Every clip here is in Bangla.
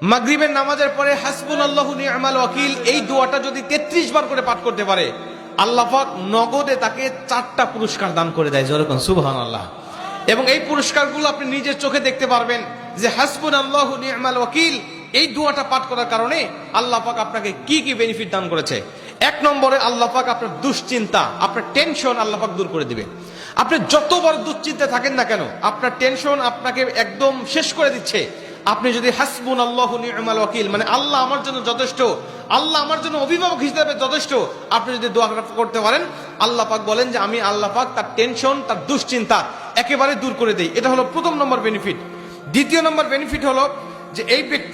মাগরিবের নামাজের পরে হাসবুনাল্লাহু নি'মাল ওয়াকিল এই দোয়াটা যদি 33 বার করে পাঠ করতে পারে, আল্লাহ পাক নগদে তাকে 4টা পুরস্কার দান করে দেয়। যেরকম সুবহানাল্লাহ। এবং এই পুরস্কারগুলো আপনি নিজের চোখে দেখতে পারবেন যে হাসবুনাল্লাহু নি'মাল ওয়াকিল এই দোয়াটা পাঠ করার কারণে আল্লাহ পাক আপনাকে কি কি বেনিফিট দান করেছে। 1 নম্বরে আল্লাহ পাক আপনার দুশ্চিন্তা, আপনার টেনশন আল্লাহ পাক দূর করে দিবে। আপনি যত বড় দুশ্চিন্তা থাকেন না কেন, আপনার টেনশন আপনাকে একদম শেষ করে দিচ্ছে। আপনি যদি হাসবুনাল্লাহু নি'মাল ওয়াকিল মানে আল্লাহ আমার জন্য যথেষ্ট, আল্লাহ আমার জন্য অভিভাবক হিসেবে যথেষ্ট, আপনি যদি দোয়া করতে পারেন, আল্লাহ পাক বলেন যে আমি আল্লাহ পাক তার টেনশন, তার দুশ্চিন্তা একেবারে দূর করে দেই। এটা হলো প্রথম নম্বর বেনিফিট। দ্বিতীয় নম্বর বেনিফিট হলো যে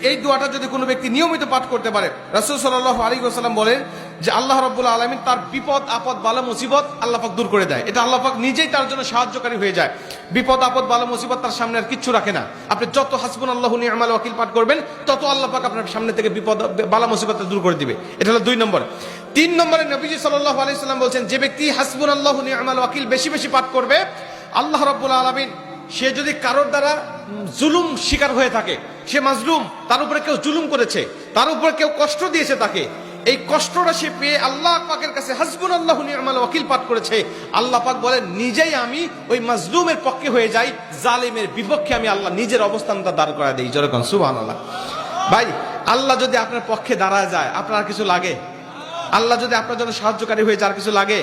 এই দোয়াটা যদি কোনো ব্যক্তি নিয়মিত পাঠ করতে পারে, রাসূল সাল্লাল্লাহু আলাইহি ওয়াসাল্লাম বলেন যে আল্লাহ রাব্বুল আলামিন তার বিপদ আপদ বালা মুসিবত আল্লাহ পাক দূর করে দেয়। এটা আল্লাহ পাক নিজেই তার জন্য সাহায্যকারী হয়ে যায়। বিপদ আপদ বালা মুসিবত তার সামনে আর কিচ্ছু রাখে না। আপনি যত হাসবুনাল্লাহু নি'মাল ওয়াকিল পাঠ করবেন, তত আল্লাহ পাক আপনার সামনে থেকে বিপদ বালা মুসিবত দূর করে দিবে। এটা হলো 2 নম্বর। 3 নম্বরে নবীজি সাল্লাল্লাহু আলাইহি ওয়াসাল্লাম বলেন, যে ব্যক্তি হাসবুনাল্লাহু নি'মাল ওয়াকিল বেশি বেশি পাঠ করবে, আল্লাহ রাব্বুল আলামিন সে যদি কারোর দ্বারা জুলুম শিকার হয়ে থাকে, সে মাজলুম, তার উপরে কেউ জুলুম করেছে, তার উপরে কেউ কষ্ট দিয়েছে, তাকে এই কষ্টটা সে পেয়ে আল্লাহ পাকের কাছে হাসবুনাল্লাহু নি'মাল ওয়াকিল পাঠ করেছে, আল্লাহ পাক বলেন নিজেই আমি ওই মাজলুমের পক্ষে হয়ে যাই, জালিমের বিপক্ষে আমি আল্লাহ নিজের অবস্থানটা দাঁড় করা দেই। যেরকম সুবহানাল্লাহ। ভাই, আল্লাহ যদি আপনার পক্ষে দাঁড়ায় যায়, আপনার আর কিছু লাগে? আল্লাহ যদি আপনার জন্য সাহায্যকারী হয়ে যায়, আর কিছু লাগে?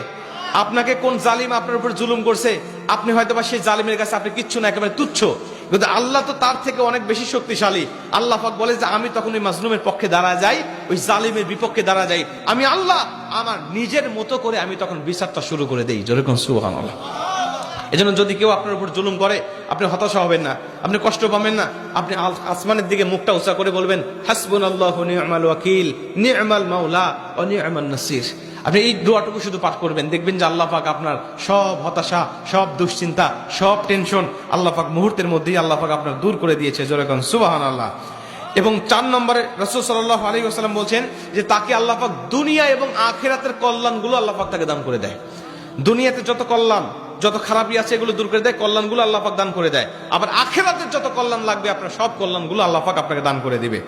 আপনাকে কোন জালিম আপনার উপর জুলুম করছে, আপনি হয়তো বা সেই জালিমের কাছে আপনি কিচ্ছু না, একেবারে তুচ্ছ, কিন্তু আল্লাহ তো তার থেকে অনেক বেশি শক্তিশালী। আল্লাহ পাক বলে যে আমি তখন ওই মাজলুমের পক্ষে দাঁড়া যাই, ওই জালিমের বিপক্ষে দাঁড়া যাই, আমি আল্লাহ আমার নিজের মতো করে আমি তখন বিচারটা শুরু করে দেই। যেরকম সুবহানাল্লাহ। এজন্য যদি কেউ আপনার উপর জুলুম করে, আপনি হতাশা হবেন না, আপনি কষ্ট পাবেন না, আপনি আসমানের দিকে মুখটা উঁচা করে বলবেন হাসবুনাল্লাহু নি'মাল ওয়াকিল নি'মাল মাওলা ওয়া নি'মান নাসির। আপনি এই দোয়াটুকু শুধু পাঠ করবেন, দেখবেন যে আল্লাহ পাক আপনার সব হতাশা, সব দুশ্চিন্তা, সব টেনশন আল্লাহ পাক মুহূর্তের মধ্যেই আল্লাহ পাক আপনার দূর করে দিয়েছে। যেরকম সুবহানাল্লাহ। এবং 4 নম্বরে রাসূল সাল্লাল্লাহু আলাইহি ওয়াসাল্লাম বলছেন যে তাকে আল্লাহ পাক দুনিয়া এবং আখিরাতের কল্যাণগুলো আল্লাহ পাক তাকে দান করে দেয়। দুনিয়াতে যত কল্যাণ, যত খারাপই আছে এগুলো দূর করে দেয়, কল্যাণগুলো আল্লাহ পাক দান করে দেয়। আবার আখিরাতের যত কল্যাণ লাগবে আপনার সব কল্যাণগুলো আল্লাহ পাক আপনাকে দান করে দিবে।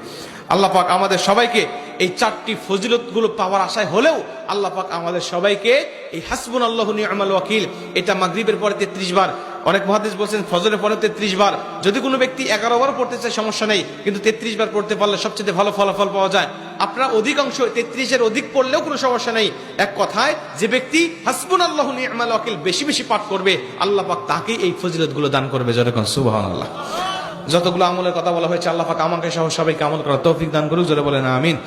আল্লাহ পাক আমাদের সবাইকে এই 4টি ফজিলতগুলো পাওয়ার আশায় হলেও আল্লাহ পাক আমাদের সবাইকে এই হাসবুনাল্লাহু নি'মাল ওয়াকিল এটা মাগরিবের পরে 33 বার, অনেক মুহাদ্দিস বলেছেন ফজরের পরে 33 বার, যদি কোনো ব্যক্তি 11 বার পড়তে চায় সমস্যা নেই, কিন্তু 33 বার পড়তে পারলে সবচেয়ে ভালো ফলাফল পাওয়া যায়। আপনারা অধিকাংশ 33-এর অধিক পড়লেও কোনো সমস্যা নেই। এক কথায় যে ব্যক্তি হাসবুনাল্লাহু নি'মাল ওয়াকিল বেশি বেশি পাঠ করবে, আল্লাহ পাক তাকে এই ফজিলতগুলো দান করবে। যেরকম সুবহানাল্লাহ। যতগুলো আমলের কথা বলা হয়েছে, আল্লাহ পাক আমাকে সহ সবাইকে আমল করার তৌফিক দান করুক। জোরে বলেন আমিন।